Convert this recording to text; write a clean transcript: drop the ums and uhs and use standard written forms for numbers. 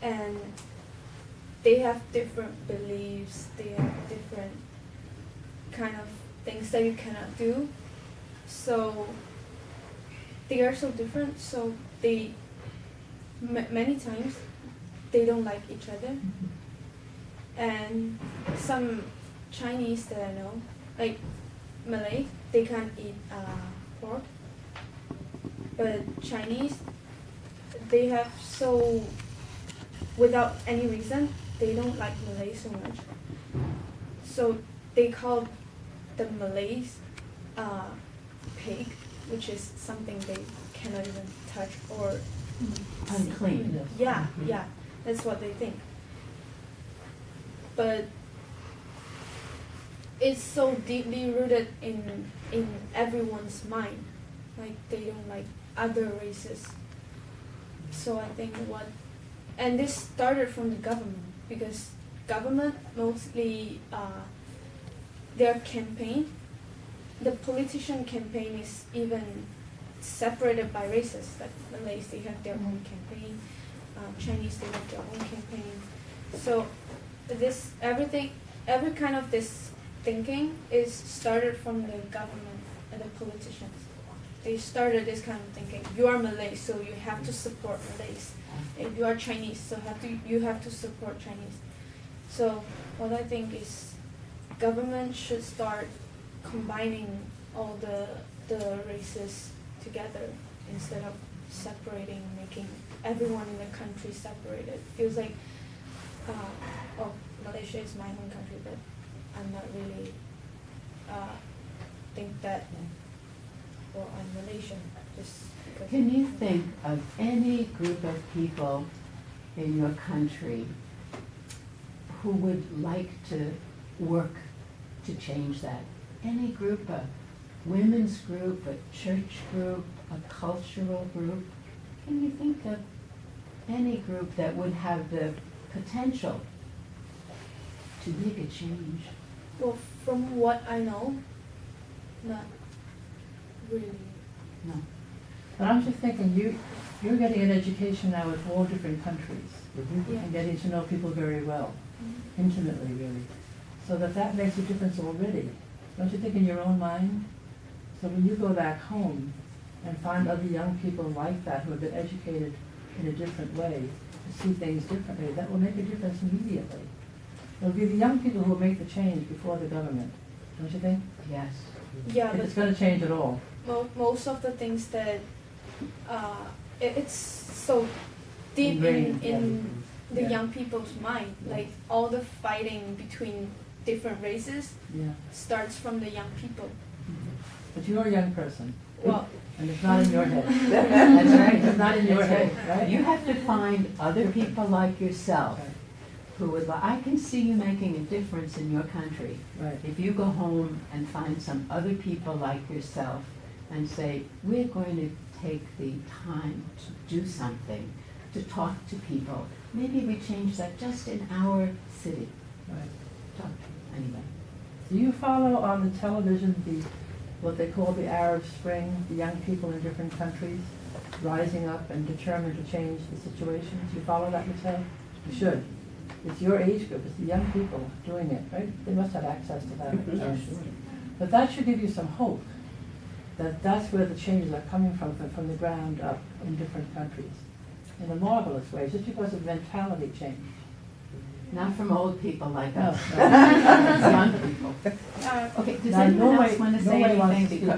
and they have different beliefs, they have different kind of things that you cannot do. So they are so different, so they many times they don't like each other. And some Chinese that I know, like Malay, they can't eat pork. But Chinese, they have so, without any reason, they don't like Malay so much. So they call the Malays pig, which is something they cannot even touch or unclean. Yeah, yeah, that's what they think. But it's so deeply rooted in everyone's mind, like they don't like other races. So I think and this started from the government, because government mostly their campaign, the politician campaign is even separated by races. Like Malays, they have their own campaign. Chinese, they have their own campaign. So every kind of this thinking is started from the government and the politicians. They started this kind of thinking. You are Malay, so you have to support Malays. If you are Chinese, so you have to support Chinese. So what I think is government should start combining all the races together instead of separating, making everyone in the country separated. Feels like, Malaysia is my home country, but I'm not really think that, well, I'm Malaysian just because. Can you think of any group of people in your country who would like to work to change that? Any group, a women's group, a church group, a cultural group? Can you think of any group that would have the potential to make a change? Well, from what I know, not really. No. But I'm just thinking, you're getting an education now with all different countries, Yeah. and getting to know people very well, intimately really, so that makes a difference already. Don't you think in your own mind? So when you go back home and find other young people like that who have been educated in a different way, to see things differently, that will make a difference immediately. It'll be the young people who will make the change before the government, don't you think? Yes. Yeah, If but it's going to change at all. most of the things that it's so deep Ingrained, in the Yeah. young people's mind. Like all the fighting between different races Yeah. starts from the young people. But you're a young person, Well, and it's not in your head. That's right, it's not in your That's head, right. right? You have to find other people like yourself Right. who would, I can see you making a difference in your country. Right. If you go home and find some other people like yourself and say, we're going to take the time to do something, to talk to people. Maybe we change that just in our city. Right. Talk to anybody. Do you follow on the television what they call the Arab Spring, the young people in different countries rising up and determined to change the situation? Do you follow that, Michelle? You should. It's your age group, it's the young people doing it, right? They must have access to that. Yes. But that should give you some hope, that that's where the changes are coming from the ground up in different countries, in a marvelous way, just because of mentality change. Not from old people like No, us. no. Young people. Okay, does Now, anyone else nobody- want to say nobody wants anything? to speak. Because